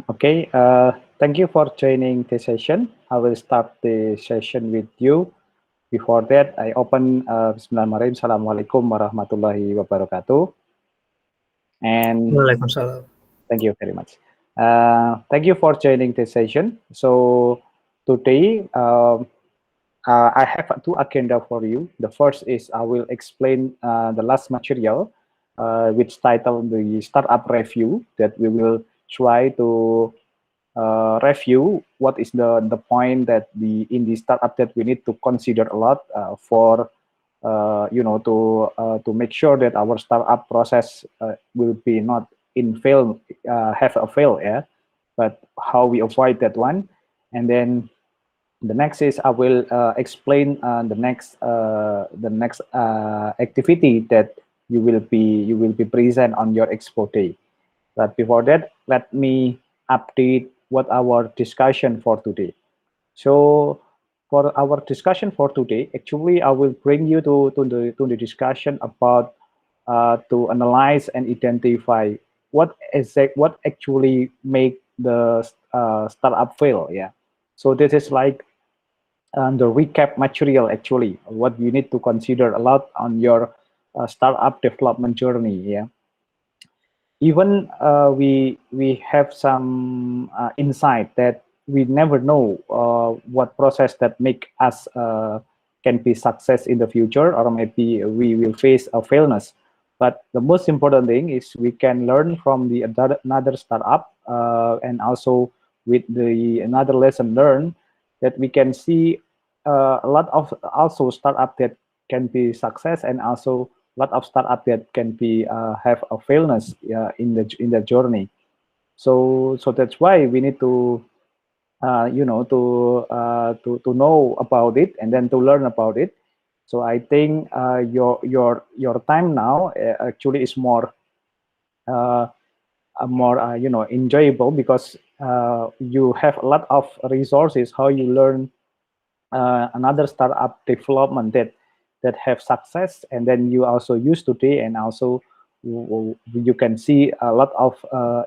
Okay, thank you for joining the session. I will start the session with you. Before that, I open Bismillahirrahmanirrahim. Assalamualaikum warahmatullahi wabarakatuh. And Waalaikumsalam. thank you very much. Thank you for joining this session. So today, I have two agenda for you. The first is I will explain the last material, which titled the startup review, that we will try to review what is the point that in the startup that we need to consider a lot for to make sure that our startup process will be not in fail have a fail, yeah, but how we avoid that one. And then the next is I will explain the next activity that you will be present on your expo day. But before that, let me update what our discussion for today. So for our discussion for today, actually, I will bring you to the discussion about to analyze and identify what actually make the startup fail. Yeah. So this is like the recap material, actually what you need to consider a lot on your startup development journey. Yeah, even we have some insight that we never know what process that make us can be success in the future, or maybe we will face a failness. But the most important thing is we can learn from the another startup, and also with the another lesson learned, that we can see a lot of also startup that can be success, and also lot of startup that can be have a failness in the journey. So that's why we need to to know about it and then to learn about it. So I think your time now actually is uh, more enjoyable, because you have a lot of resources how you learn another startup development that have success, and then you also use today, and also you can see a lot of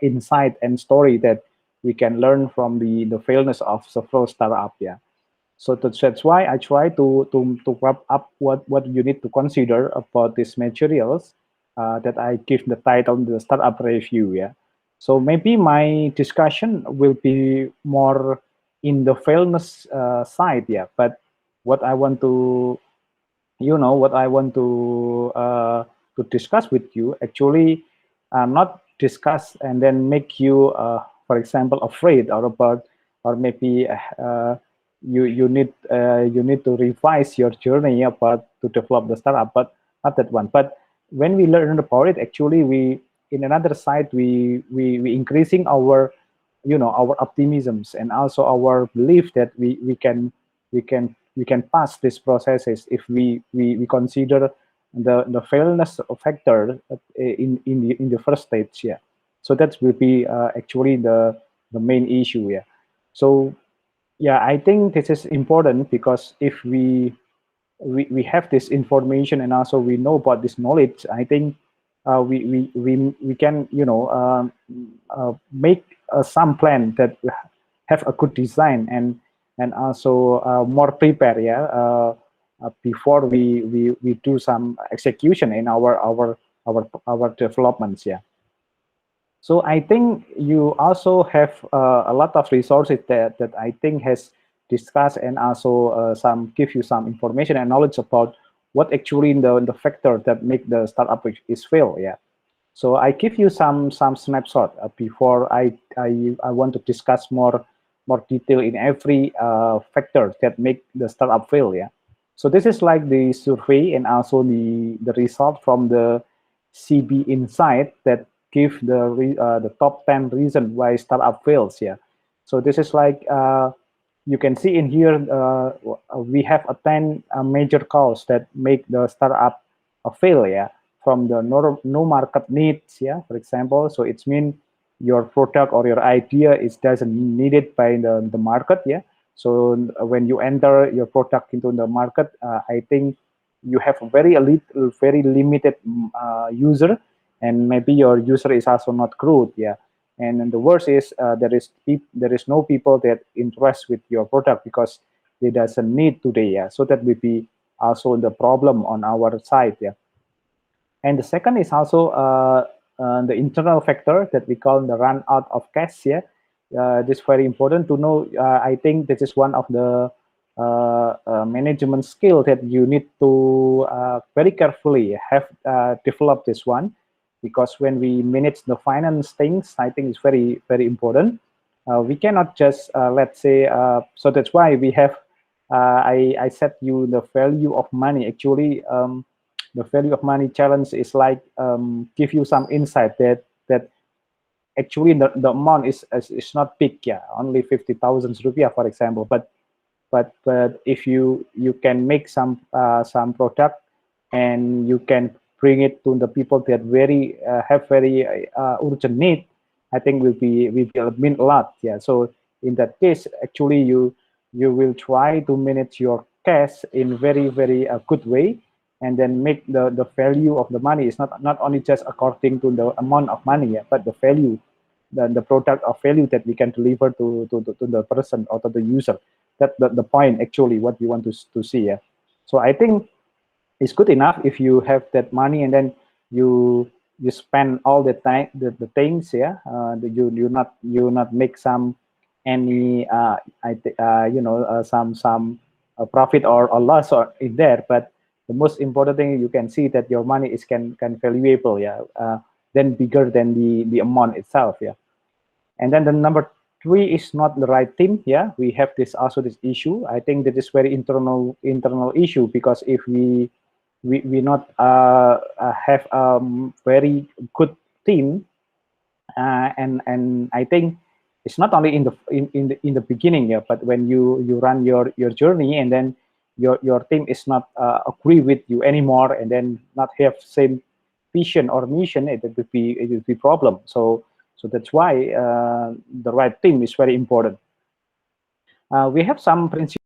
insight and story that we can learn from the failness of several startup. Yeah. So that's why I try to wrap up what you need to consider about these materials that I give the title the startup review. Yeah. So maybe my discussion will be more in the fairness side. Yeah. But what I want to what I want to discuss with you, actually not discuss and then make you for example afraid, or about, or maybe you need to revise your journey about to develop the startup, but not that one. But when we learn about it, actually we in another side we increasing our our optimisms, and also our belief that we can pass these processes if we consider the fairness factor in the first stage. Yeah. So that will be actually the main issue. Yeah. So yeah, I think this is important, because if we have this information, and also we know about this knowledge, I think we can make some plan that have a good design, and also more prepare. Yeah. Before we do some execution in our developments. Yeah. So I think you also have a lot of resources that I think has discussed, and also some give you some information and knowledge about what actually the factor that make the startup is fail. Yeah. So I give you some snapshot before I want to discuss more detail in every factor that make the startup fail. Yeah. So this is like the survey, and also the result from the CB Insight that give the top 10 reason why startup fails. Yeah. So this is like you can see in here we have a 10 major cause that make the startup fail. Yeah. From the no market needs. Yeah. For example, so it's mean your product or your idea is doesn't needed by the market. Yeah. So when you enter your product into the market, I think you have a very elite, very limited user, and maybe your user is also not growth. Yeah. And then the worst is there is no people that interest with your product because they doesn't need today. Yeah, so that will be also the problem on our side. Yeah, and the second is also the internal factor that we call the run out of cash. Yeah, this is very important to know. I think this is one of the management skill that you need to very carefully have developed this one, because when we manage the finance things, I think it's very important. We cannot just let's say so that's why we have I said you the value of money. Actually, the value of money challenge is like give you some insight that actually the amount is not big. Yeah, only 50,000 rupiah, for example. But if you can make some product and you can bring it to the people that have very urgent need, I think will mean a lot. Yeah, so in that case, actually you will try to manage your cash in very good way, and then make the value of the money is not only just according to the amount of money, yeah, but the value, the product of value that we can deliver to the person or to the user. That's the point actually what we want to see. Yeah, so I think it's good enough if you have that money and then you spend all the time the things. Yeah, you not make some any some profit or loss or in there, but the most important thing you can see that your money is can valuable. Yeah, then bigger than the amount itself. Yeah, and then the number three is not the right team. Yeah, we have this also this issue. I think that is very internal issue, because if we not have a very good team, and I think it's not only in the beginning, yeah, but when you run your journey, and then your team is not agree with you anymore, and then not have same vision or mission, it would be problem. So that's why the right team is very important. We have some principles.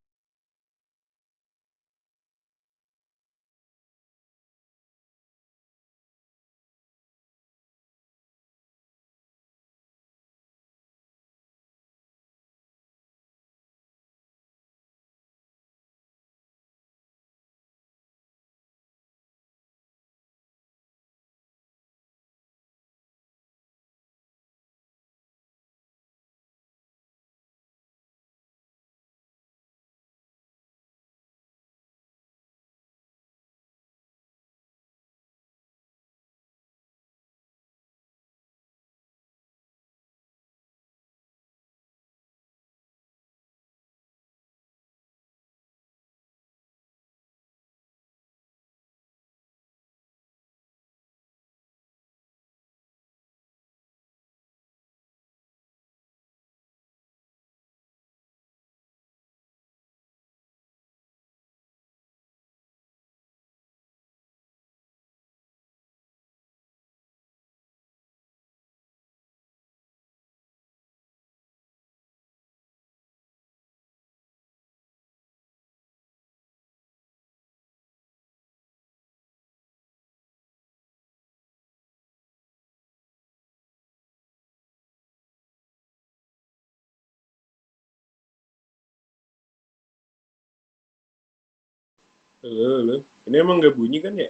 Halo, halo. Ini emang nggak bunyi kan ya?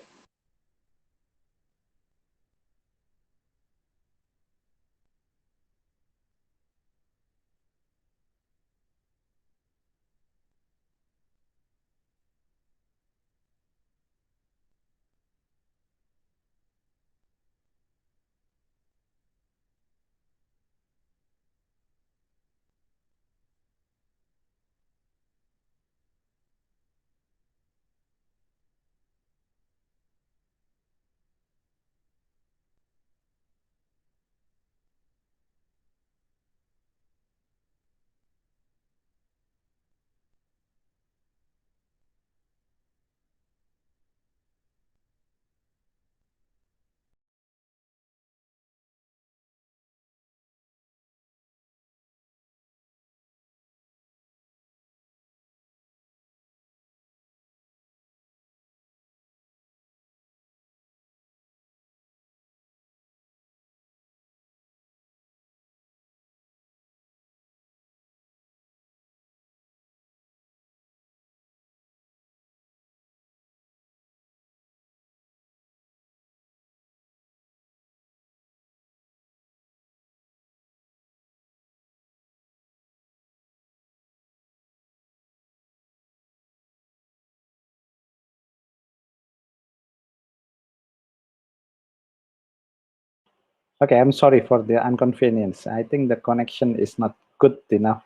Okay, I'm sorry for the inconvenience. I think the connection is not good enough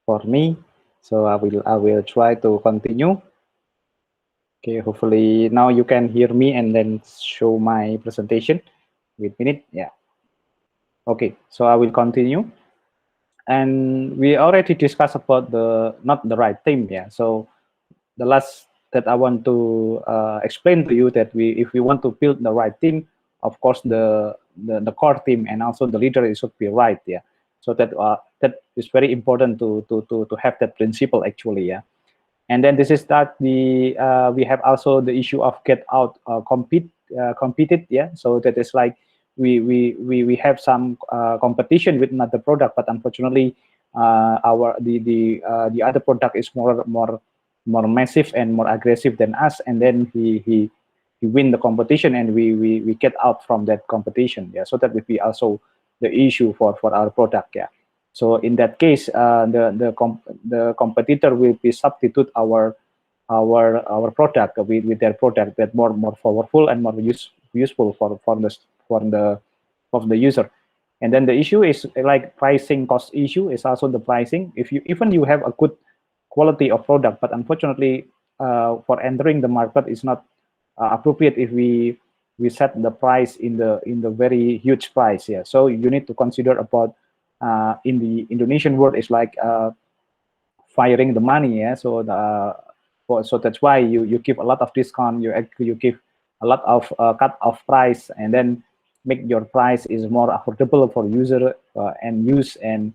for me, so I will try to continue. Okay, hopefully now you can hear me and then show my presentation. Wait a minute. Yeah. Okay, so I will continue. And we already discussed about the not the right thing. Yeah. So the last that I want to explain to you that if we want to build the right team, of course the core team and also the leader should be right. Yeah. So that is very important to have that principle actually. Yeah. And then this is that we have also the issue of get out competed. Yeah. So that is like we have some competition with another product, but unfortunately our the other product is more massive and more aggressive than us, and then he win the competition and we get out from that competition. Yeah. So that would be also the issue for our product. Yeah. So in that case, the competitor will be substitute our product with their product that more powerful and more useful for the user. And then the issue is like pricing cost issue is also the pricing. If you even you have a good quality of product, but unfortunately for entering the market is not appropriate if we set the price in the very huge price. Yeah. So you need to consider about in the Indonesian word is like firing the money. Yeah. So so that's why you give a lot of discount. You give a lot of cut off price, and then make your price is more affordable for user and use and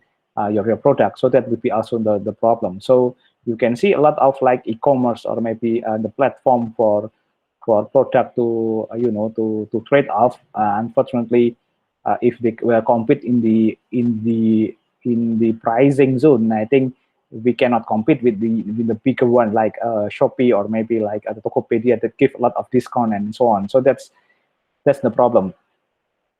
your product. So that would be also the problem. So you can see a lot of like e-commerce or maybe the platform for product to to trade off. Unfortunately, if they will compete in the pricing zone, I think we cannot compete with the bigger one like Shopee or maybe like the Tokopedia that give a lot of discount and so on. So that's the problem.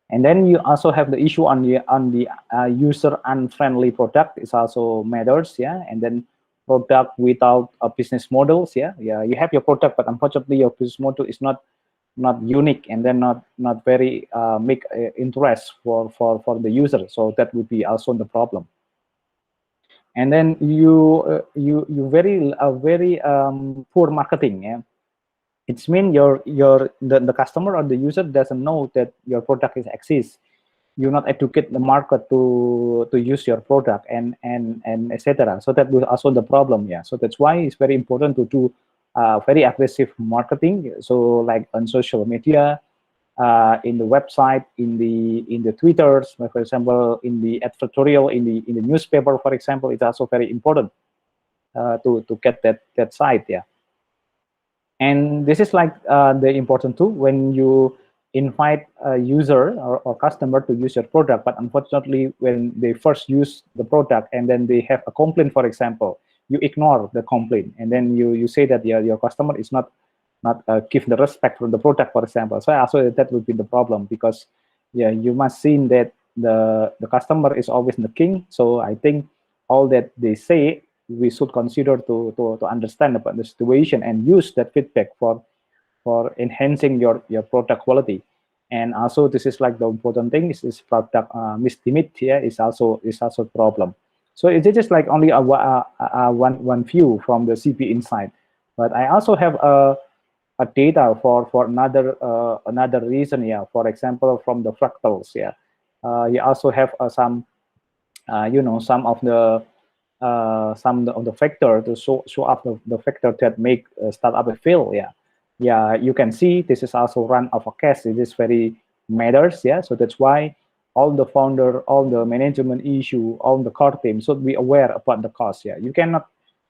And then you also have the issue on the user unfriendly product is also matters. Yeah. And then product without a business models. Yeah. Yeah. You have your product, but unfortunately your business model is not unique, and then not very make interest for the user. So that would be also the problem. And then you very poor marketing. Yeah. It's mean the customer or the user doesn't know that your product is exists. You not educate the market to use your product and etc. So that was also the problem. Yeah. So that's why it's very important to do very aggressive marketing. So like on social media, in the website, in the Twitters, for example, in the editorial, in the newspaper, for example, it's also very important to get that site. Yeah. And this is like the important too when you invite a user or customer to use your product, but unfortunately when they first use the product and then they have a complaint, for example, you ignore the complaint, and then you say that your customer is not give the respect for the product, for example. So also that would be the problem, because yeah, you must see that the customer is always the king. So I think all that they say we should consider to understand about the situation and use that feedback for enhancing your product quality. And also this is like the important thing is product mistimed. Yeah, is also a problem. So it's just like only one view from the CP Insight, but I also have a data for another reason. Yeah, for example, from the fractals. Yeah, you also have some some of the of the factor to show up the factor that make startup fail. Yeah. Yeah, you can see this is also run of a case. It is very matters. Yeah. So that's why all the founder, all the management issue, all the core team should be aware about the cost. Yeah, you cannot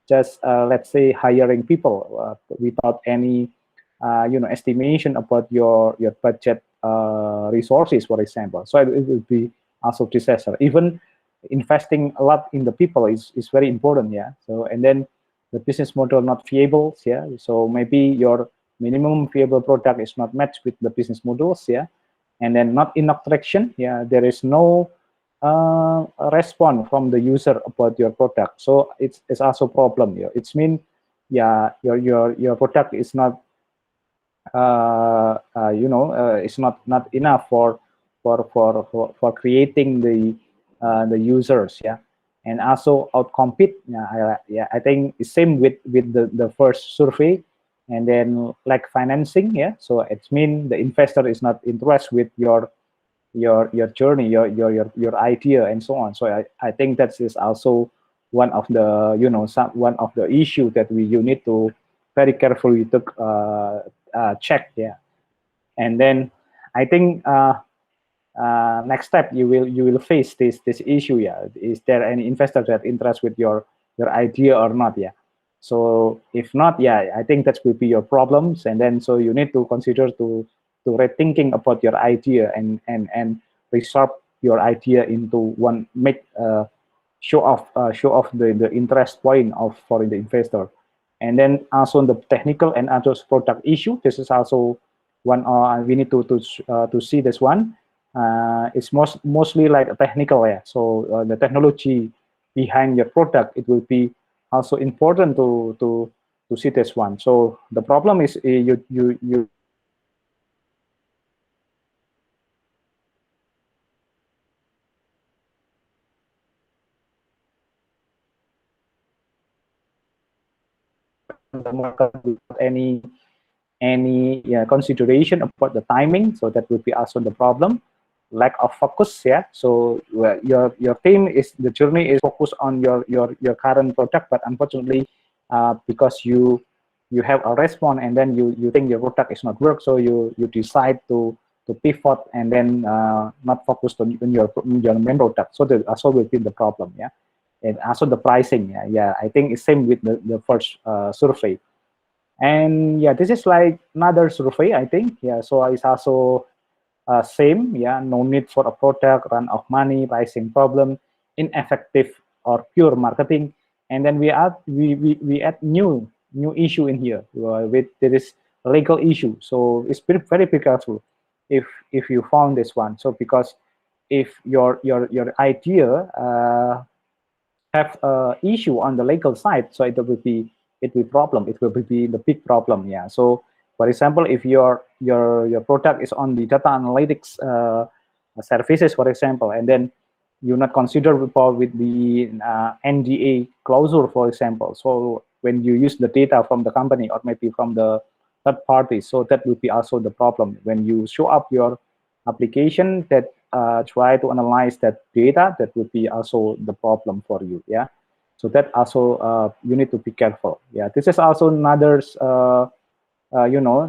just let's say hiring people without any estimation about your budget resources, for example. So it will be also disaster. Even investing a lot in the people is very important. Yeah. So and then the business model not viable. Yeah. So maybe your minimum viable product is not matched with the business models. Yeah. And then not enough traction. Yeah. There is no response from the user about your product. So it's also a problem. Yeah. It's mean yeah, your product is not it's not enough for creating the users, yeah, and also outcompete. I think it's same with the first survey, and then like financing, yeah. So it means the investor is not interested with your journey, your idea, and so on. So I think that is also one of the one of the issue that you need to very carefully to check, yeah. And then I think next step you will face this issue, yeah. Is there any investor that interest with your idea or not, yeah? So if not, yeah, I think that will be your problems, and then so you need to consider to rethinking about your idea and resolve your idea into one, make show off the interest point of for the investor. And then also the technical and other product issue, this is also one we need to see this one. It's mostly like a technical, yeah. So the technology behind your product, it will be also important to see this one. So the problem is you the market without any consideration about the timing. So that will be also the problem. Lack of focus, yeah. So your team is, the journey is focused on your current product, but unfortunately, because you have a response and then you think your product is not work, so you decide to pivot and then not focus on your main product. So that also will be the problem, yeah. And also the pricing, yeah. I think it's same with the first survey. And yeah, this is like another survey, I think, yeah. So it's also same, yeah. No need for a product, run out of money, pricing problem, ineffective or pure marketing. And then we add new issue in here, with there is legal issue. So it's very careful if you found this one. So because if your idea have issue on the legal side, so it will problem. It will be the big problem, yeah. So for example, if your product is on the data analytics services, for example, and then you not consider with the NDA clause, for example. So when you use the data from the company or maybe from the third party, so that will be also the problem when you show up your application that try to analyze that data. That would be also the problem for you, yeah. So that also you need to be careful, yeah. This is also another you know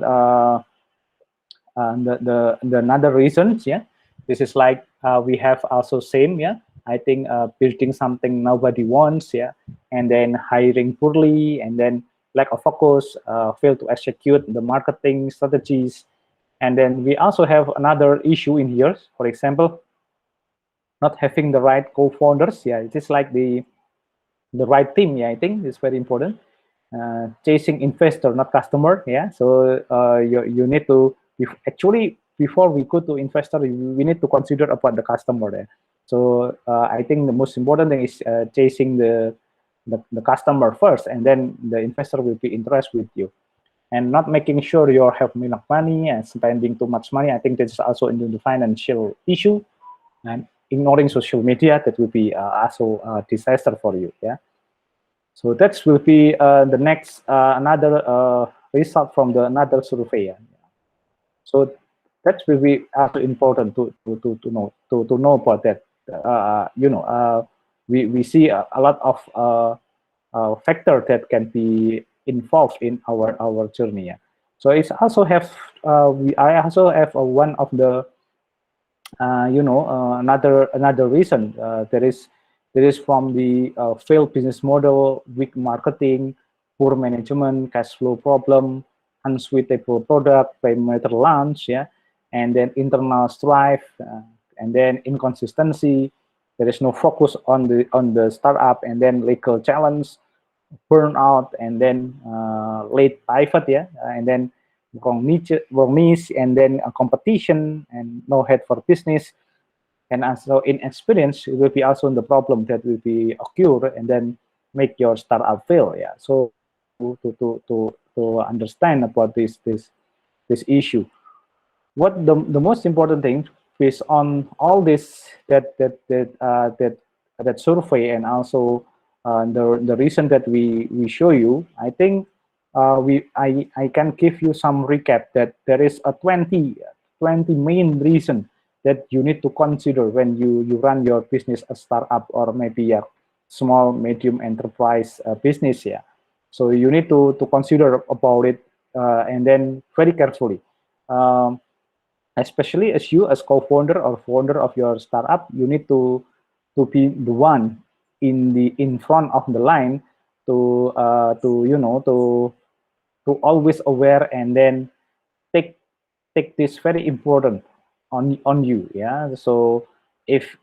the another reasons, yeah. This is like we have also same, yeah. I think building something nobody wants, yeah, and then hiring poorly, and then lack of focus, fail to execute the marketing strategies. And then we also have another issue in here, for example, not having the right co-founders, yeah. It is like the right team, yeah. I think it's very important. Chasing investor, not customer, yeah. So you need to, actually before we go to investor, we need to consider about the customer there. So I think the most important thing is chasing the customer first, and then the investor will be interested with you, and not making sure you have enough money and spending too much money. I think that's also into the financial issue, and ignoring social media, that will be also a disaster for you, yeah. So that will be the next another result from the another survey. Yeah. So that will be also important to know about that. We see a lot of factor that can be involved in our journey. Yeah. So it's also have I also have one of the another reason. There is from the failed business model, weak marketing, poor management, cash flow problem, unsuitable product, premature launch, yeah, and then internal strife, and then inconsistency. There is no focus on the startup, and then legal challenge, burnout, and then late pivot, yeah, and then wrong niche, and then competition, and no head for business. And also in experience, it will be also the problem that will be occur and then make your startup fail, yeah. So to understand about this issue, what the most important thing based on all this that survey, and also the reason that we show you, I think I can give you some recap that there is a 20 main reason that you need to consider when you run your business, a startup, or maybe a small medium enterprise business. Yeah, so you need to consider about it, and then very carefully. Um, Especially as you, as co-founder or founder of your startup, you need to be the one in front of the line to to always aware, and then take this very important on you. Yeah, so if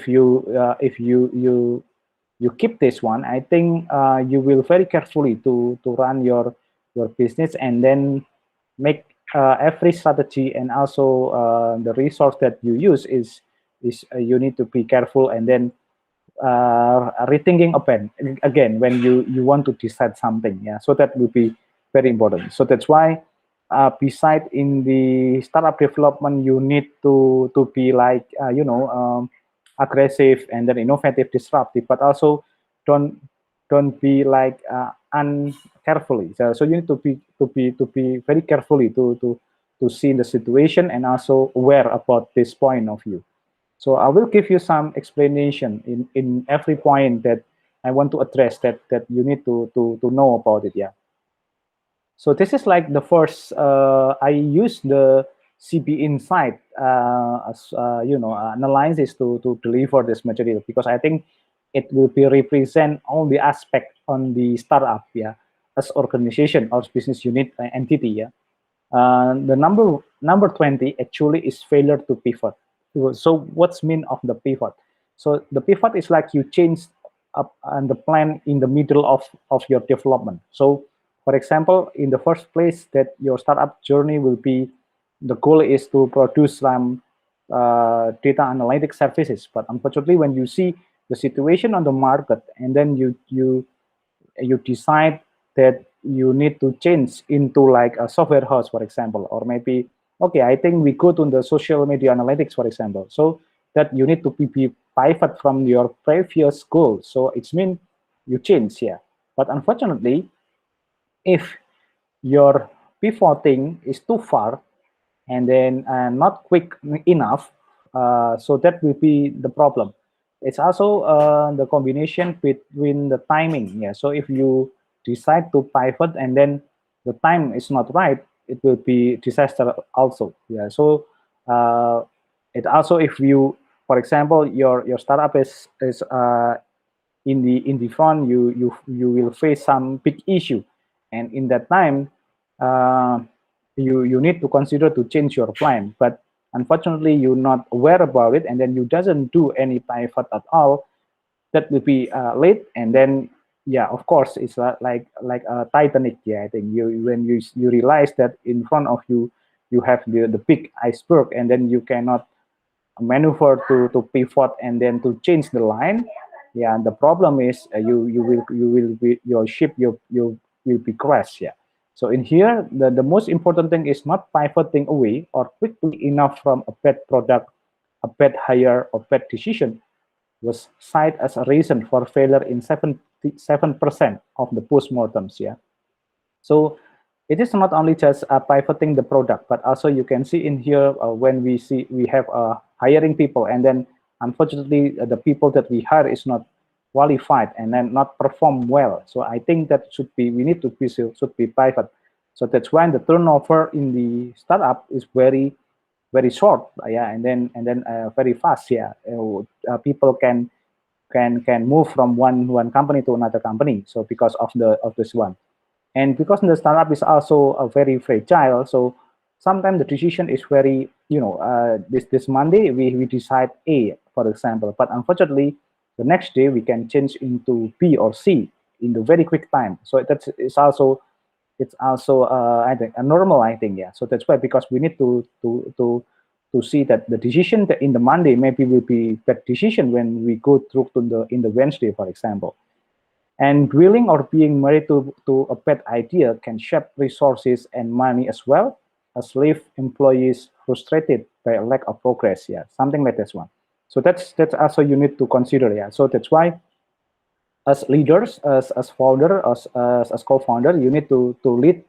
you keep this one, I think you will very carefully to run your business, and then make every strategy, and also the resource that you use is you need to be careful, and then rethinking again when you want to decide something. Yeah, so that will be very important. So that's why beside in the startup development, you need to be like aggressive, and then innovative, disruptive, but also don't be like uncarefully. So you need to be very carefully to see the situation, and also aware about this point of view. So I will give you some explanation in every point that I want to address, that you need to know about it. Yeah. So this is like the first. I use the CB Insight as analysis to deliver this material, because I think it will be represent all the aspect on the startup. Yeah, as organization or business unit entity. Yeah. The number 20 actually is failure to pivot. So what's mean of the pivot? So the pivot is like you change up and the plan in the middle of your development. So for example, in the first place, that your startup journey will be, the goal is to produce some data analytic services. But unfortunately, when you see the situation on the market, and then you decide that you need to change into like a software house, for example, or maybe, okay, I think we go to the social media analytics, for example. So that you need to be pivot from your previous goal. So it's mean you change, yeah. But unfortunately, if your pivoting is too far, and then not quick enough, so that will be the problem. It's also the combination between the timing. Yeah, so if you decide to pivot, and then the time is not right, it will be disaster also. Yeah, so it also, if you, for example, your startup is in the front, you will face some big issue, and in that time, uh, you need to consider to change your plan. But unfortunately, you're not aware about it, and then you doesn't do any pivot at all. That will be late, and then, yeah, of course, it's like a Titanic. Yeah, I think when you realize that in front of you you have the big iceberg, and then you cannot maneuver to pivot, and then to change the line. Yeah, the problem is you will be, your ship, you will be crashed. Yeah. So in here, the most important thing is not pivoting away or quickly enough from a bad product, a bad hire, or bad decision was cited as a reason for failure in 77% of the postmortems. Yeah. So it is not only just pivoting the product, but also you can see in here, when we have hiring people, and then unfortunately the people that we hire is not qualified, and then not perform well. So I think that we need to be should be pivot. So that's why the turnover in the startup is very short. Yeah, and then very fast. Yeah, people can move from one company to another company. So because of this one. And because the startup is also very fragile, so sometimes the decision is very, this Monday we decide A, for example, but unfortunately the next day we can change into B or C in the very quick time. So it's also I think a normal, I think. Yeah. So that's why, because we need to see that the decision that in the Monday maybe will be bad decision when we go through to the Wednesday, for example. And dwelling or being married to a bad idea can shape resources and money, as well as leave employees frustrated by a lack of progress. Yeah, something like this one. So that's also you need to consider. Yeah, so that's why as leaders, as founder, as co-founder, you need to lead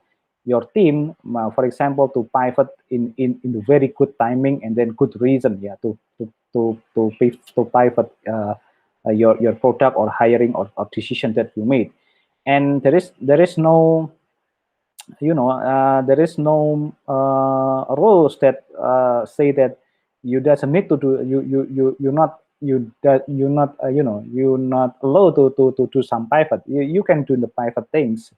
your team, for example, to pivot in the very good timing and then good reason, yeah, to pivot your product or hiring or decision that you made. And there is no, there is no rules that say that you doesn't need to do, you're not, you're not, you're not allowed to do some pivot. You can do the pivot things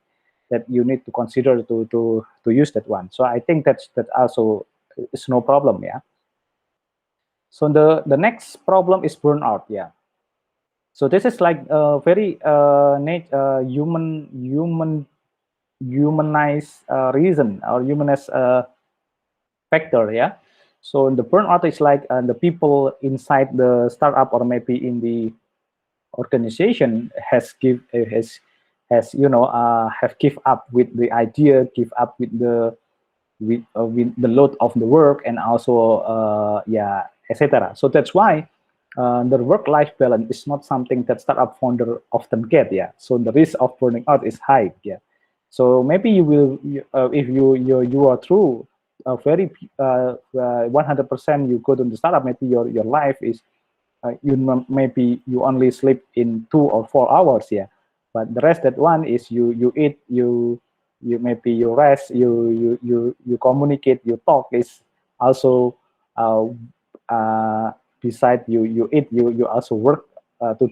that you need to consider to use that one. So I think that also is no problem. Yeah. So the next problem is burnout. Yeah. So this is like a very humanized reason or humanized factor. Yeah. So the burnout is like the people inside the startup or maybe in the organization has have give up with the idea, give up with the load of the work, and also yeah, etc. So that's why the work-life balance is not something that startup founder often get. Yeah, so the risk of burning out is high. Yeah, so maybe you will, if you are through a very 100% you go to the startup, maybe your life is maybe you only sleep in 2 or 4 hours. Yeah, but the rest that one is you eat, you maybe you rest, you communicate, you talk is also uh, uh, beside you eat, you also work to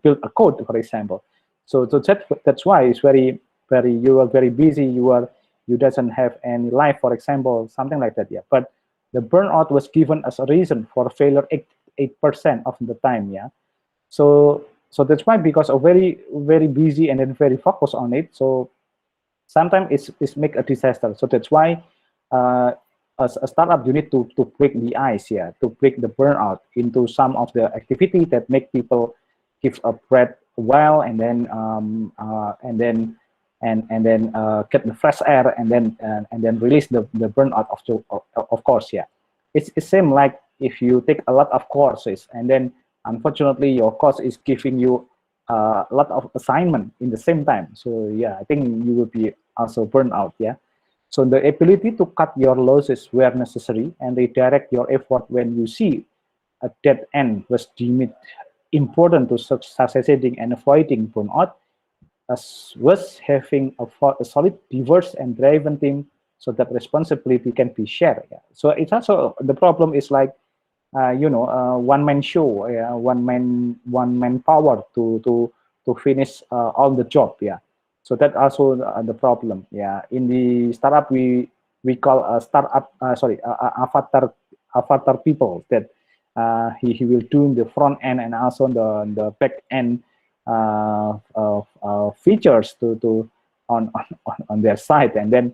build a code, for example. So that's why it's very you are very busy, you doesn't have any life, for example, something like that. Yeah, but the burnout was given as a reason for failure 8% of the time. Yeah, so that's why, because of very busy and then very focused on it, so sometimes it's make a disaster. So that's why as a startup you need to break the ice, yeah, to break the burnout into some of the activity that make people give a breath well, and then get the fresh air, and then release the burnout of course. Yeah, it's same like if you take a lot of courses and then unfortunately your course is giving you a lot of assignment in the same time. So yeah, I think you will be also burned out. Yeah. So the ability to cut your losses where necessary and redirect your effort when you see a dead end was deemed important to succeeding and avoiding burnout, as was having a solid, diverse, and driven team so that responsibility can be shared. Yeah. So it's also the problem is like one man show, one man power to finish all the job. Yeah, so that also the problem. Yeah, in the startup we call a startup avatar people that he will do the front end and also the back end features on their side, and then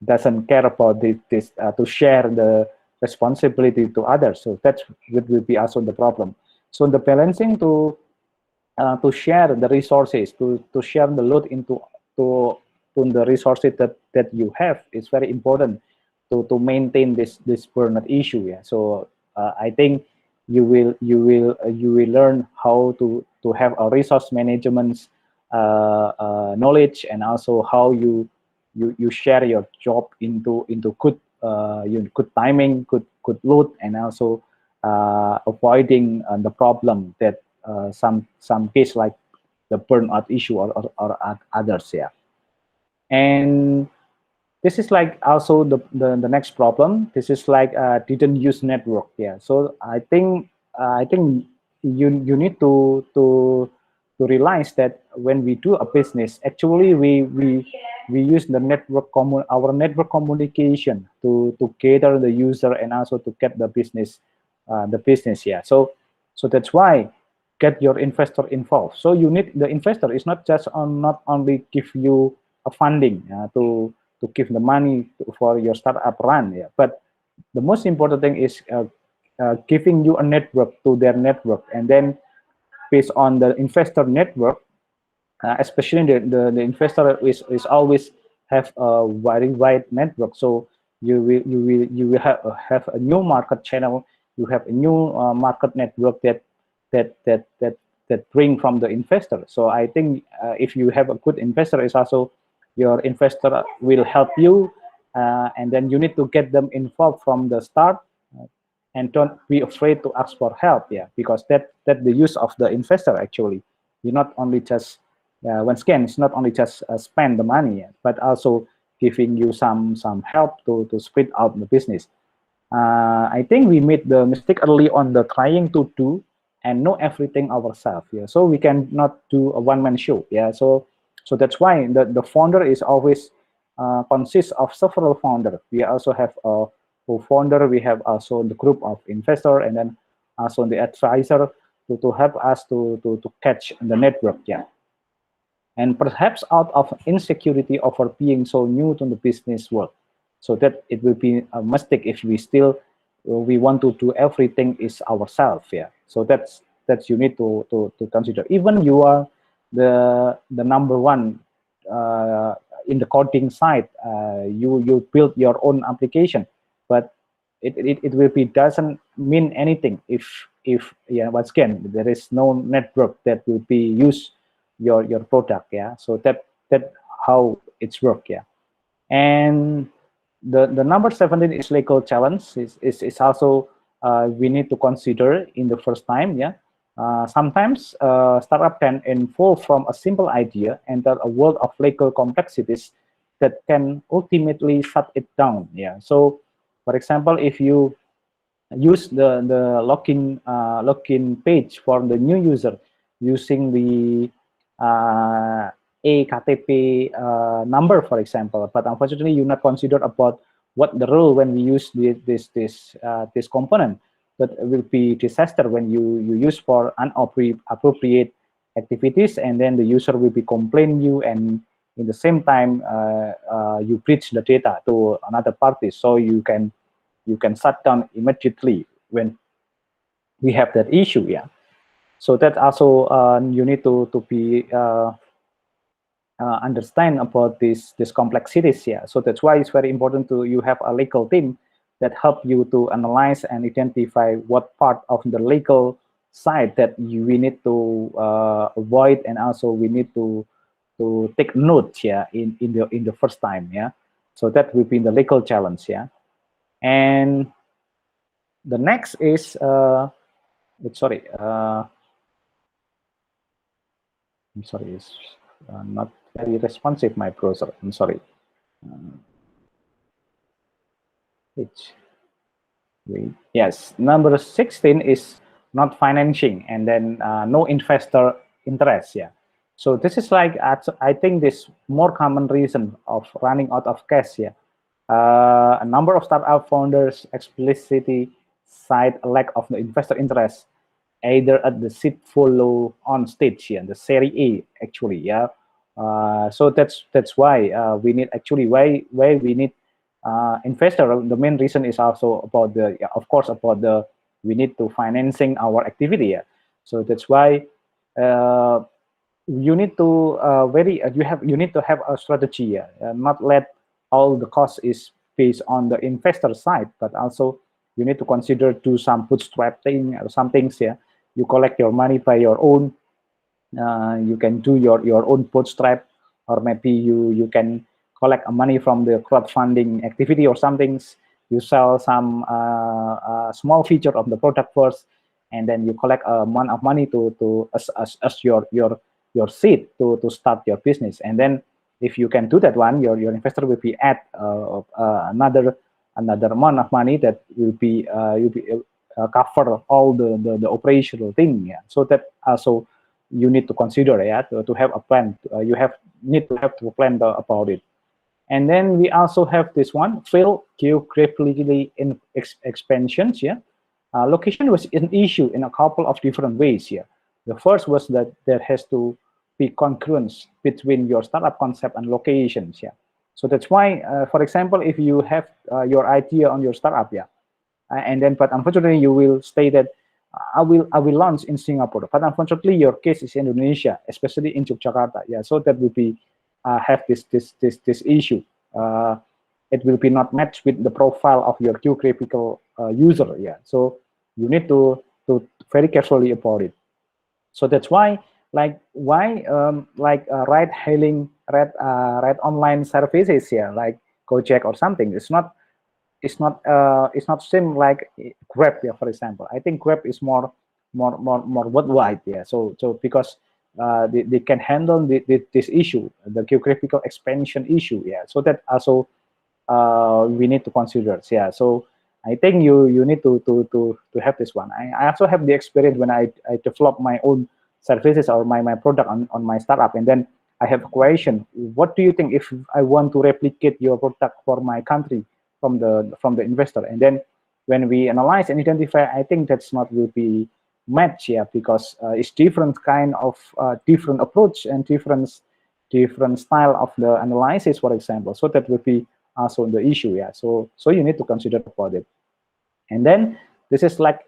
doesn't care about this to share the responsibility to others. So that will be also the problem. So the balancing to share the resources, to share the load to the resources that you have is very important to maintain this burnout issue. Yeah. So I think you will learn how to have a resource management knowledge, and also how you share your job into good good timing, good load, and also avoiding the problem that some case like the burnout issue or others. Yeah, and this is like also the next problem. This is like didn't use network. Yeah, so I think you need to realize that when we do a business, actually we use the our network communication to gather the user and also to get the business. Yeah, so that's why get your investor involved. So you need the investor is not just not only give you a funding to give the money for your startup run, yeah, but the most important thing is giving you a network to their network, and then based on the investor network, especially the investor is always have a very wide network. So you will have a new market channel. You have a new market network that bring from the investor. So I think if you have a good investor, is also your investor will help you, and then you need to get them involved from the start, and don't be afraid to ask for help, yeah, because that the use of the investor actually. You not only just once again, it's not only just spend the money, yeah, but also giving you some help to spread out the business. I think we made the mistake early on the trying to do and know everything ourselves. Yeah, so we cannot do a one-man show. Yeah, so that's why the founder is always consists of several founders. We also have a co-founder. We have also the group of investor, and then also the advisor to help us to catch the network. Yeah. And perhaps out of insecurity over being so new to the business world, so that it will be a mistake if we still we want to do everything is ourselves. Yeah, so that's you need to consider. Even you are the number one in the coding side, you build your own application, but it will be doesn't mean anything if yeah, once again there is no network that will be used your product. Yeah, so that how it's work. Yeah. And the number 17 is legal challenge is also we need to consider in the first time. Yeah, sometimes startup can evolve from a simple idea enter a world of legal complexities that can ultimately shut it down. Yeah, so for example, if you use the login page for the new user using the AKTP number, for example, but unfortunately you not consider about what the rule when we use this component, that will be disaster when you use for inappropriate activities, and then the user will be complain you, and in the same time you breach the data to another party, so you can shut down immediately when we have that issue. Yeah, so that also you need to be understand about this complexities. Yeah, so that's why it's very important to you have a legal team that help you to analyze and identify what part of the legal side that we need to avoid, and also we need to take note. Yeah, in the first time. Yeah, so that will be the legal challenge. Yeah. And the next is sorry, I'm sorry, it's not very responsive, my browser. I'm sorry. Wait. Yes, number 16 is not financing, and then no investor interest. Yeah, so this is like I think this more common reason of running out of cash. Yeah, a number of startup founders explicitly cite a lack of the investor interest, either at the seed follow on stage, yeah, the Series A actually. Yeah, so that's why we need actually why we need investor. The main reason is also about the, yeah, of course, about the we need to financing our activity. Yeah, so that's why you need to you need to have a strategy. Yeah, not let all the cost is based on the investor side, but also you need to consider do some bootstrapping or some things. Yeah, you collect your money by your own. You can do your own bootstrap, or maybe you can collect money from the crowdfunding activity or something. You sell some small feature of the product first, and then you collect a amount of money to as your seed to start your business. And then if you can do that one, your investor will be add another amount of money that will be cover all the operational thing. Yeah, so that also you need to consider. Yeah, to have a plan. You need to have to plan about it. And then we also have this one, failed geographically in expansions. Yeah, location was an issue in a couple of different ways here. The first was that there has to be congruence between your startup concept and locations. Yeah, so that's why, for example, if you have your idea on your startup, yeah, and then but unfortunately you will say that I will launch in Singapore, but unfortunately your case is Indonesia, especially in Yogyakarta. Yeah, so that will be have this issue. it will be not matched with the profile of your geographical user. Yeah, so you need to very carefully about it. So that's why, ride online services here, like Gojek or something. It's not same like Grab, yeah, for example. I think Grab is more worldwide, yeah. So because they can handle this issue, the geographical expansion issue, yeah. So that also we need to consider, yeah. So I think you need to have this one. I also have the experience when I develop my own services or my product on my startup, and then I have a question: what do you think if I want to replicate your product for my country from the investor? And then when we analyze and identify, I think that's not will be match, yeah, because it's different kind of different approach and different style of the analysis, for example. So that will be also the issue, yeah. So you need to consider about it. And then this is lack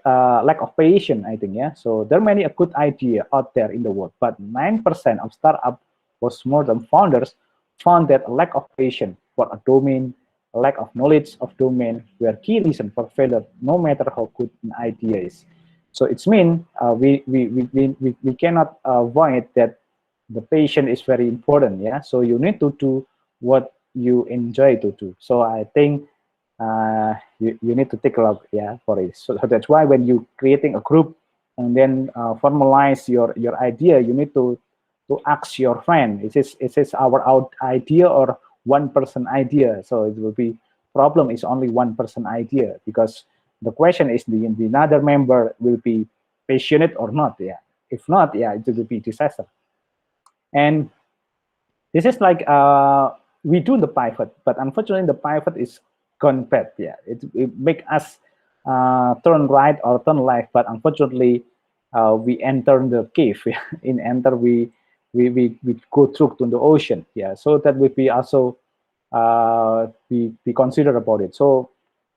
of patience, I think, yeah. So there are many a good idea out there in the world, but 9% of startup was more than founders found that a lack of patience for a domain, a lack of knowledge of domain were key reason for failure, no matter how good an idea is. So it's mean we cannot avoid that the patient is very important, yeah. So you need to do what you enjoy to do. So I think you need to take a look, yeah, for it. So that's why when you creating a group and then formalize your idea, you need to ask your friend, is this our out idea or one person idea? So it will be problem is only one person idea, because the question is the another member will be passionate or not, yeah. If not, yeah, it will be disaster. And this is like we do the pivot, but unfortunately the pivot is gone bad. Yeah, it make us turn right or turn left, but unfortunately we enter the cave. In enter we go through to the ocean. Yeah, so that would be also be considered about it. So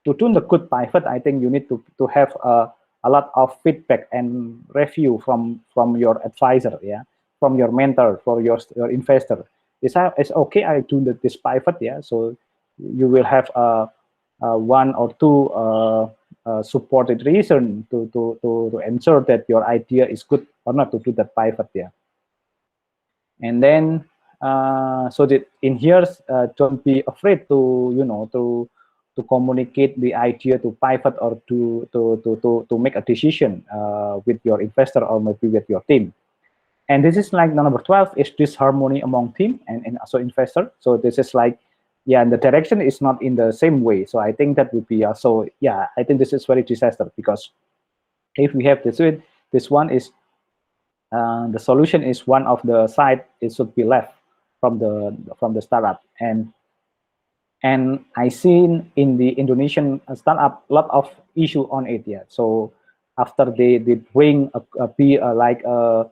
to do the good pivot, I think you need to have a lot of feedback and review from your advisor, yeah, from your mentor, for your investor. It's okay, I do this pivot, yeah. So you will have one or two supported reason to ensure that your idea is good or not to do that pivot, yeah. And then so that in here, don't be afraid to to communicate the idea, to pivot, or to make a decision with your investor or maybe with your team. And this is like number 12 is disharmony among team and also investor. So this is like, yeah, and the direction is not in the same way. So I think that would be also, yeah, I think this is very disaster, because if we have this one is the solution is one of the side, it should be left from the startup. And I seen in the Indonesian startup a lot of issue on it, yeah. So after they bring in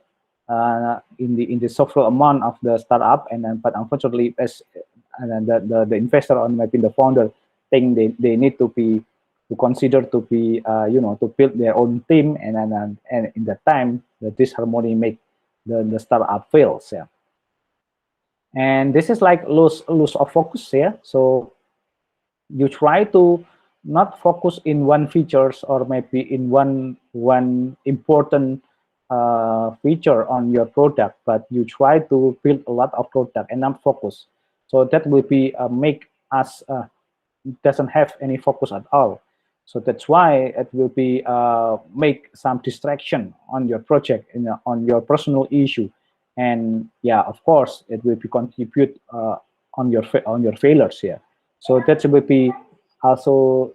the software amount of the startup, and then but unfortunately as and then the investor or maybe the founder think they need to be to consider to be to build their own team, and in that time the disharmony make the startup fails, yeah. And this is like lose of focus, yeah. So you try to not focus in one features or maybe in one important feature on your product, but you try to build a lot of product and not focus. So that will be make us doesn't have any focus at all. So that's why it will be make some distraction on your project, on your personal issue, and yeah, of course, it will be contribute on your failures here. So that will be also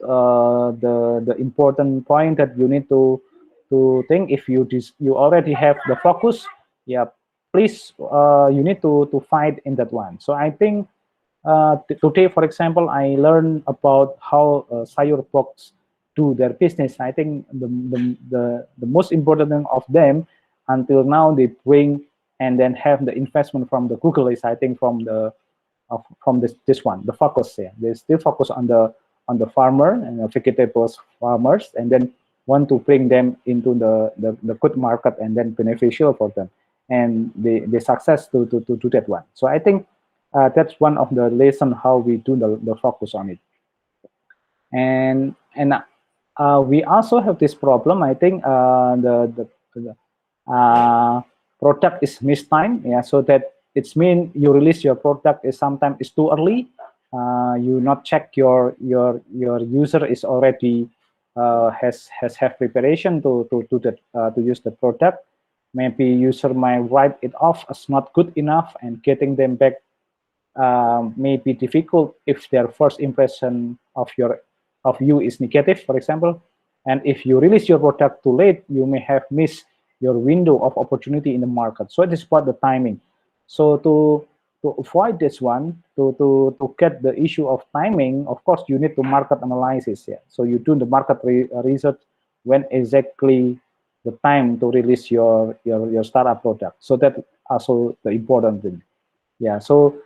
the important point that you need to think. If you already have the focus, yeah, please you need to fight in that one. So I think today, for example, I learned about how Sayurbox do their business. I think the most important thing of them until now they bring and then have the investment from the Google is, I think, from this one, the focus here. They still focus on the farmer and the vegetables farmers, and then want to bring them into the good market and then beneficial for them, and they success to do that one. So I think That's one of the lesson how we do the focus on it. And we also have this problem. I think the product is mistimed. Yeah, so that it's mean you release your product is sometimes it's too early. You not check your user is already has have preparation to use the product. Maybe user might write it off as not good enough, and getting them back may be difficult if their first impression of you is negative, for example. And if you release your product too late, you may have missed your window of opportunity in the market. So it is about the timing. So to avoid this one, to get the issue of timing, of course, you need to market analysis. Yeah. So you do the market research when exactly the time to release your startup product. So that also the important thing. Yeah. So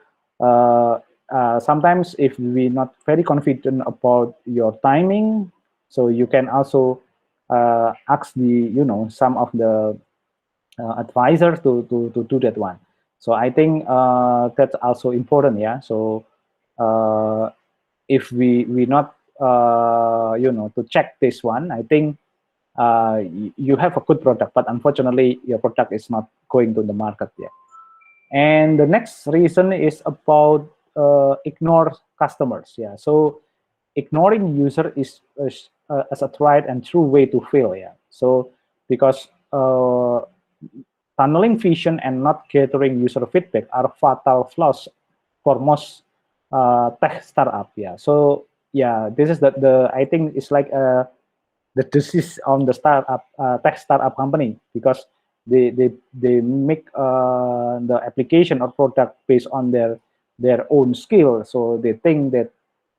sometimes if we're not very confident about your timing, so you can also ask some of the advisors to do that one. So I think that's also important. Yeah. So if we not to check this one, I think you have a good product, but unfortunately your product is not going to the market yet. And the next reason is about ignore customers. Yeah, so ignoring user is as a tried and true way to fail. Yeah, so because tunneling vision and not gathering user feedback are fatal flaws for most tech startup. Yeah, so yeah, this is the I think it's like the disease on the startup tech startup company, because they make the application or product based on their own skill. So they think that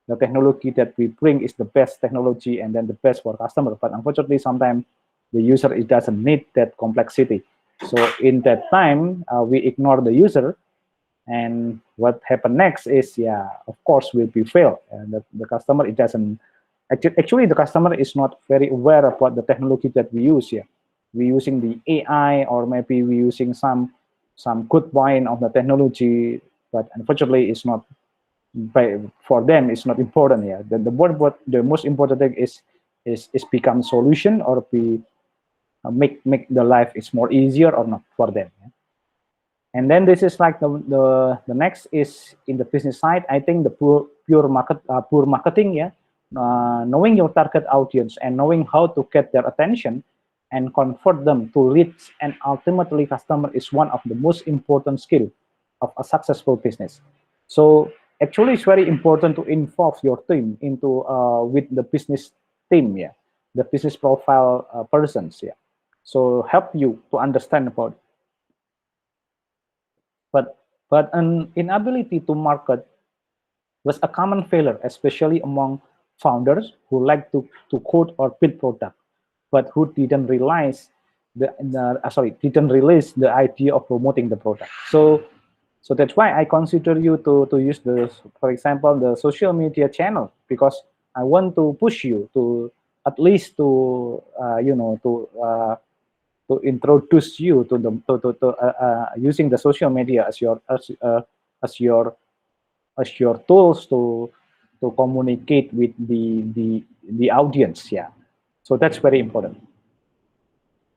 the technology that we bring is the best technology and then the best for customer. But unfortunately, sometimes the user it doesn't need that complexity. So in that time, we ignore the user, and what happened next is, yeah, of course, will be fail. And the customer it doesn't actually the customer is not very aware about the technology that we use here. We're using the AI, or maybe we're using some good point of the technology, but unfortunately it's not for them it's not important. Yeah, what the most important thing is become solution, or be make the life is more easier or not for them. Yeah? And then this is like the next is in the business side. I think the poor marketing. Yeah, knowing your target audience and knowing how to get their attention and convert them to leads and ultimately customer is one of the most important skill of a successful business. So actually, it's very important to involve your team into with the business team. Yeah, the business profile persons. Yeah, so help you to understand about it. But an inability to market was a common failure, especially among founders who like to code or build product, but who didn't realize didn't release the idea of promoting the product. So that's why I consider you to use for example, the social media channel, because I want to push you to at least to introduce you to the using the social media as as your as your tools to communicate with the audience. Yeah, so that's very important.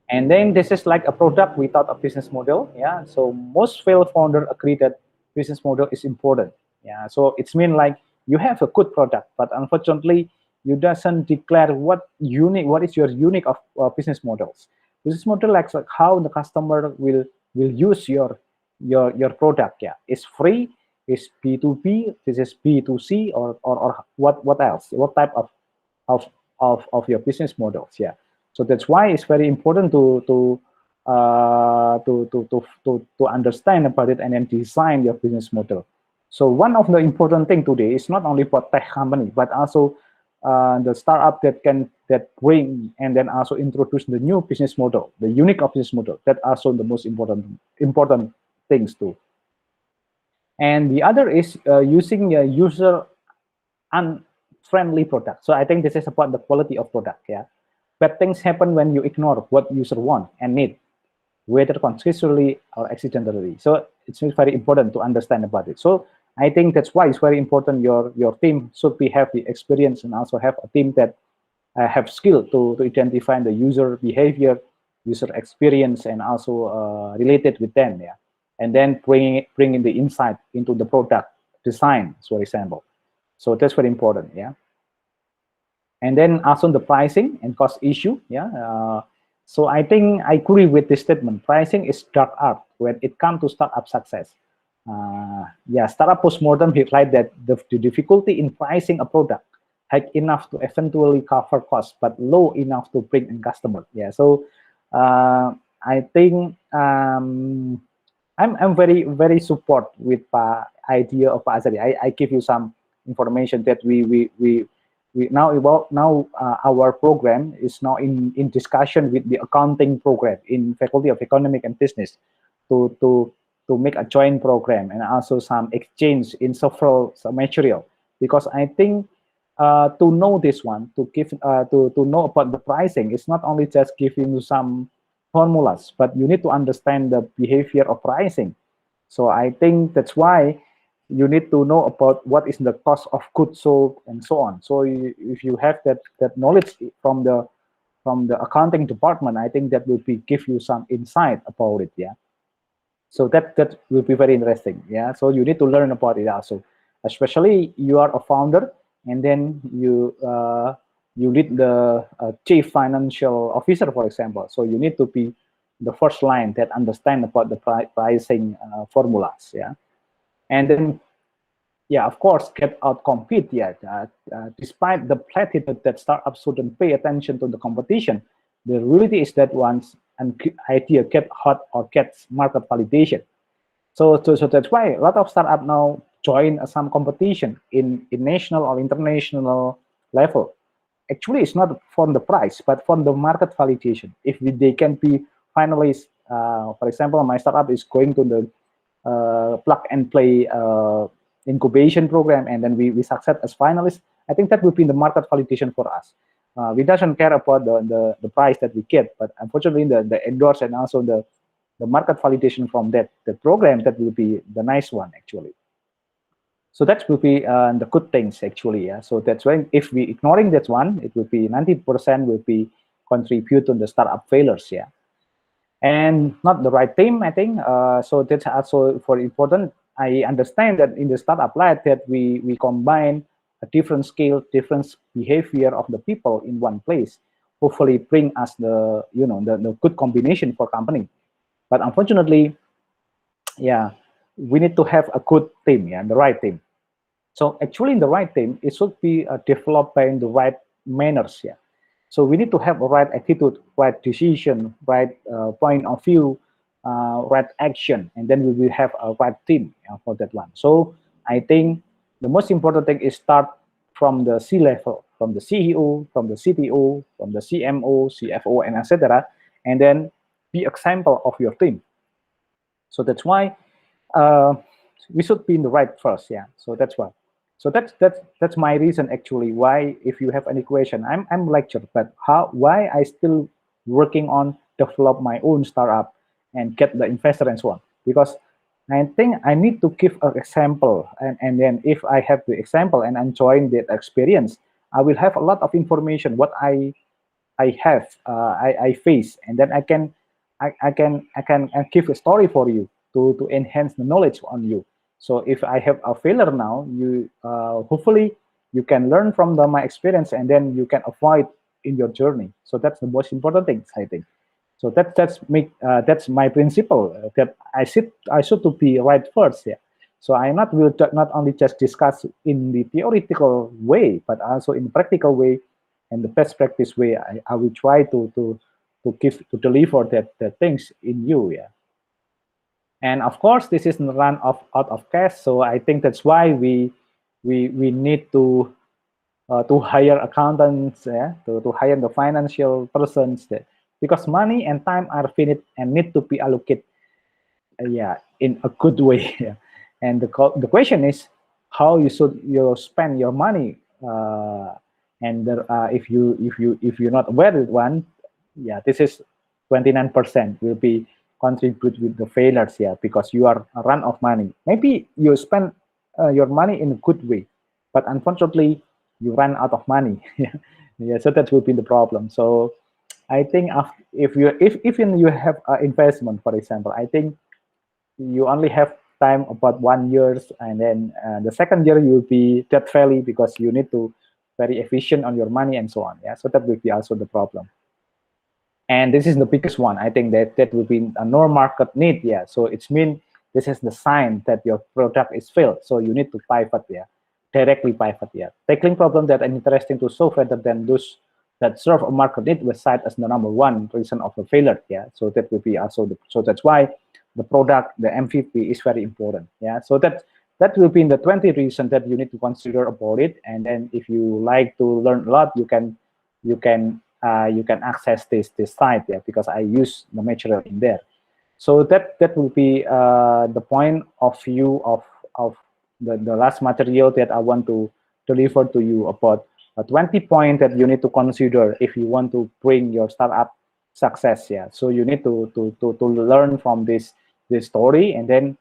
And then this is like a product without a business model. Yeah, so most failed founder agree that business model is important. Yeah, so it's mean like you have a good product, but unfortunately you doesn't declare what is your unique of business models. Business model like how the customer will use your product. Yeah, it's free, it's B2B, this is B2C, or what else? What type of of your business models? Yeah, so that's why it's very important to understand about it and then design your business model. So one of the important thing today is not only for tech company, but also the startup that bring and then also introduce the new business model, the unique business model. That also the most important things too. And the other is using a user unfriendly product. So I think this is about the quality of product. Yeah, bad things happen when you ignore what user want and need, whether consciously or accidentally. So it's very important to understand about it. So I think that's why it's very important your team should be have the experience and also have a team that have skill to identify the user behavior, user experience, and also related with them. Yeah, and then bringing the insight into the product design, for example. So that's very important. Yeah. And then also the pricing and cost issue. Yeah. So I think I agree with this statement. Pricing is dark art when it comes to startup success. Yeah, startup postmortem highlight that the difficulty in pricing a product high enough to eventually cover costs, but low enough to bring in customer. Yeah, so I think I'm very support with idea of Pak Azari. I give you some information that we now about now our program is now in discussion with the accounting program in Faculty of Economic and Business to make a joint program and also some exchange in several material, because I think to know this one, to give to know about the pricing, it's not only just giving you some formulas, but you need to understand the behavior of pricing. So I think that's why you need to know about what is the cost of goods sold and so on. So if you have that knowledge from the accounting department, I think that will be give you some insight about it. Yeah. So that will be very interesting. Yeah. So you need to learn about it also, especially you are a founder and then you lead the chief financial officer, for example. So you need to be the first line that understand about the pricing formulas. Yeah. And then yeah, of course, get out compete. Yeah, despite the platitude that startups shouldn't pay attention to the competition, the reality is that once an idea get hot or gets market validation, so that's why a lot of startup now join some competition in national or international level. Actually, it's not from the price, but from the market validation. If they can be finalists, for example, my startup is going to the plug and play incubation program, and then we succeed as finalists. I think that would be the market validation for us. We doesn't care about the price that we get, but unfortunately, the endorse and also the market validation from the program, that will be the nice one actually. So that will be the good things actually. Yeah. So that's why if we ignoring that one, it will be 90% will be contribute to the startup failures. Yeah. And not the right team, I think. So that's also for important. I understand that in the startup life that we combine a different skill, different behavior of the people in one place. Hopefully, bring us the good combination for company. But unfortunately, yeah, we need to have a good team, yeah, the right team. So actually, in the right team, it should be developed by in the right manners, yeah. So we need to have a right attitude, right decision, right point of view, right action, and then we will have a right team for that one. So I think the most important thing is start from the C level, from the CEO, from the CTO, from the CMO, CFO, and etc. And then be example of your team. So that's why we should be in the right first. Yeah. So that's why. So that's my reason actually why, if you have any question, I'm lecture, but why I still working on develop my own startup and get the investor and so on, because I think I need to give an example, and then if I have the example and enjoying that experience, I will have a lot of information what I have I face, and then I give a story for you to enhance the knowledge on you. So if I have a failure now, you hopefully you can learn from my experience, and then you can avoid in your journey. So that's the most important thing, I think. So that's my principle, that I should to be right first. Yeah. So I will not only just discuss in the theoretical way, but also in practical way and the best practice way. I will try to deliver that things in you. Yeah. And of course, this is run out of cash. So I think that's why we need to hire accountants, yeah, to hire the financial persons, because money and time are finite and need to be allocated, yeah, in a good way. Yeah. And the question is how you spend your money, and if you're not aware of one, yeah, this is 29% will be contribute with the failures, yeah, because you are a run of money. Maybe you spend your money in a good way, but unfortunately you run out of money. Yeah, so that will be the problem. So I think if even you have investment, for example, I think you only have time about 1 years, and then the second year you will be debt valley because you need to very efficient on your money and so on. Yeah, so that will be also the problem. And this is the biggest one. I think that will be a no market need. Yeah, so it's mean this is the sign that your product is failed. So you need to pivot. Yeah, directly pivot. Yeah, tackling problem that are interesting to solve rather than those that serve a market need was cited as the number one reason of the failure. Yeah, so that will be also so that's why the product, the MVP, is very important. Yeah, so that will be in the 20 reasons that you need to consider about it. And then if you like to learn a lot, you can access this site, yeah, because I use the material in there. So that will be the point of view of the last material that I want to deliver to you about 20 points that you need to consider if you want to bring your startup success. Yeah, so you need to learn from this story, and then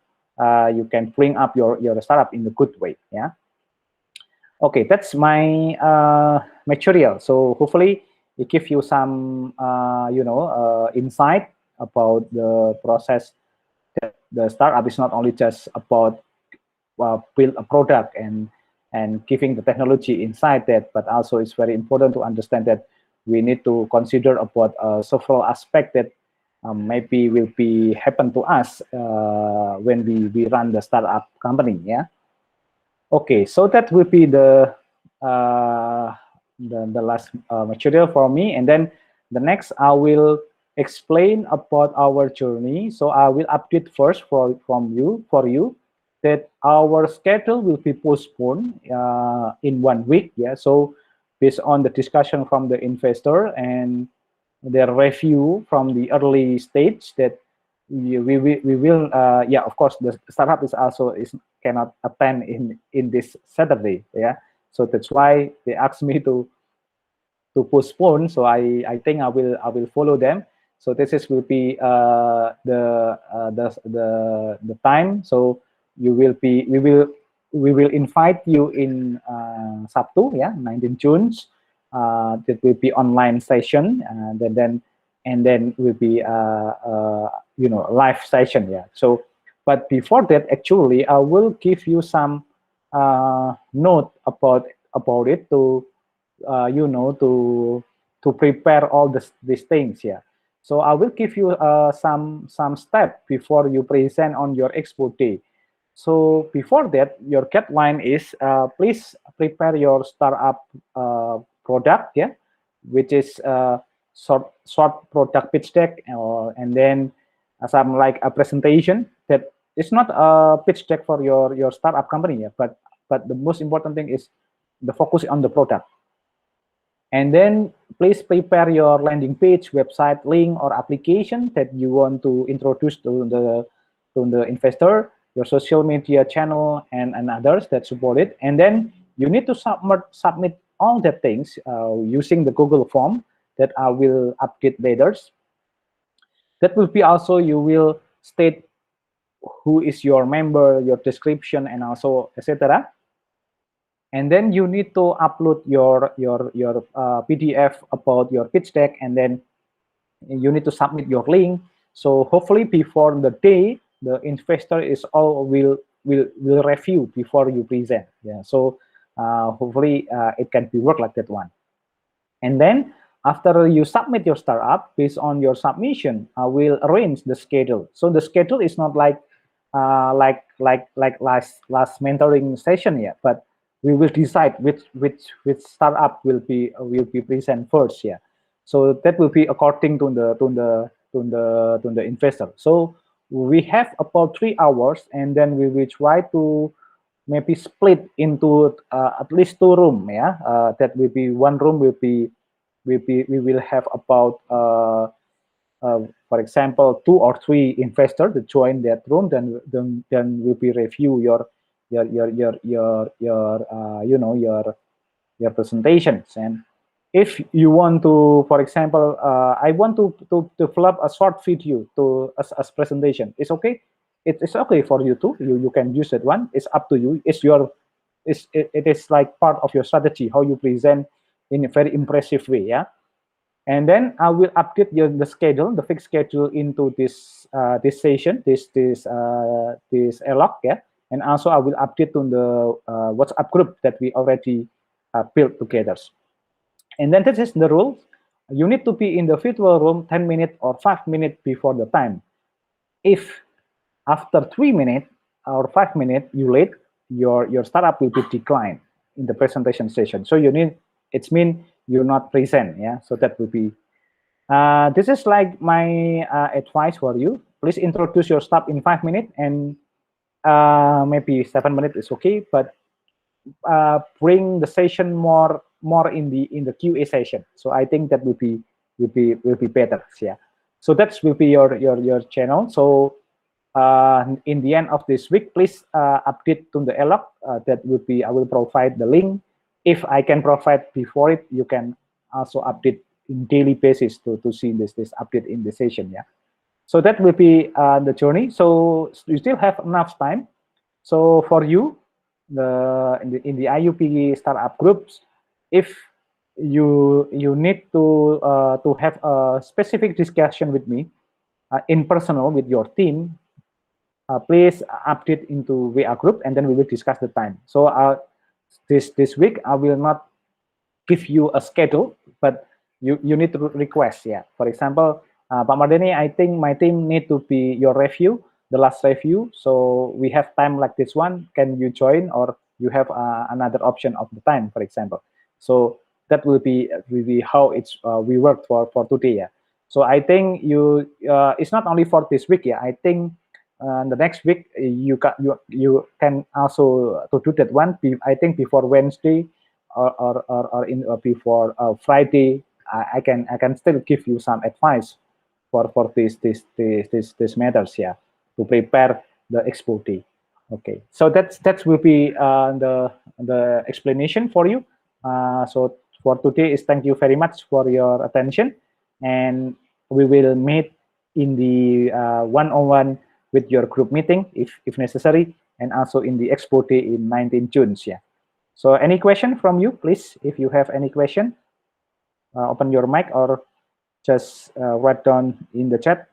you can bring up your startup in a good way. Yeah. Okay, that's my material. So hopefully it gives you some insight about the process. That the startup is not only just about build a product and giving the technology inside that, but also it's very important to understand that we need to consider about several aspects that maybe will be happen to us when we run the startup company. Yeah. Okay, so that will be the last material for me, and then the next I will explain about our journey. So I will update first for you that our schedule will be postponed in 1 week. Yeah, so based on the discussion from the investor and their review from the early stage that we will yeah, of course the startup is also cannot attend in this Saturday. Yeah, so that's why they asked me to postpone. So I think I will follow them. So this is will be the time. So you will be we will invite you in Sabtu, yeah, 19 June. That will be online session, and then will be live session. Yeah. So, but before that, actually, I will give you some note about it to to prepare all these things. Yeah. So I will give you some steps before you present on your expo day. So before that, your deadline is please prepare your startup product, yeah, which is short product pitch deck, and then some like a presentation that it's not a pitch deck for your startup company, yeah, but the most important thing is the focus on the product. And then please prepare your landing page, website, link, or application that you want to introduce to the investor, your social media channel, and others that support it. And then you need to submit all the things using the Google form that I will update later. That will be also, you will state who is your member, your description, and also etc. And then you need to upload your PDF about your pitch deck, and then you need to submit your link. So hopefully before the day, the investor is all will review before you present. Yeah. So hopefully it can be work like that one. And then after you submit your startup, based on your submission, I will arrange the schedule. So the schedule is not like last mentoring session yet, but we will decide which startup will be present first. Yeah, so that will be according to the investor. So we have about 3 hours, and then we will try to maybe split into at least 2 rooms. Yeah, that will be one room we will have about for example 2 or 3 investors to join that room. Then will be review your your presentations. And if you want to, for example, I want to develop a short video to as presentation, it's okay. it's okay for you too. You can use that one. It's up to you. It is like part of your strategy, how you present in a very impressive way, yeah. And then I will update the schedule, the fixed schedule into this this session, this log, yeah. And also I will update on the WhatsApp group that we already built together. And then this is the rule. You need to be in the virtual room 10 minutes or 5 minutes before the time. If after 3 minutes or 5 minutes you late, your startup will be declined in the presentation session. So you need, it means you're not present, yeah. So that will be this is like my advice for you. Please introduce your stuff in 5 minutes, and maybe 7 minutes is okay, but bring the session more in the QA session. So I think that will be better. Yeah. So that will be your channel. So in the end of this week, please update to the log. That will be, I will provide the link. If I can provide before it, you can also update in daily basis to see this update in the session. Yeah. So that will be the journey. So you still have enough time. So for you, in the IUP startup groups, if you need to have a specific discussion with me in personal with your team, please update into WA group, and then we will discuss the time. So this week I will not give you a schedule, but you need to request. Yeah. For example, Pak Mardhani, I think my team need to be your review, the last review. So we have time like this one. Can you join, or you have another option of the time, for example? So that will be how it's we work for today. Yeah. So I think it's not only for this week. Yeah. I think the next week you can also to do that one. I think before Wednesday or before Friday, I can still give you some advice for this matters, yeah, to prepare the expo day. Okay, so that will be the explanation for you. So for today is thank you very much for your attention, and we will meet in the one-on-one with your group meeting if necessary, and also in the expo day in 19 June. Yeah. So any question from you, please? If you have any question, open your mic or just write down in the chat.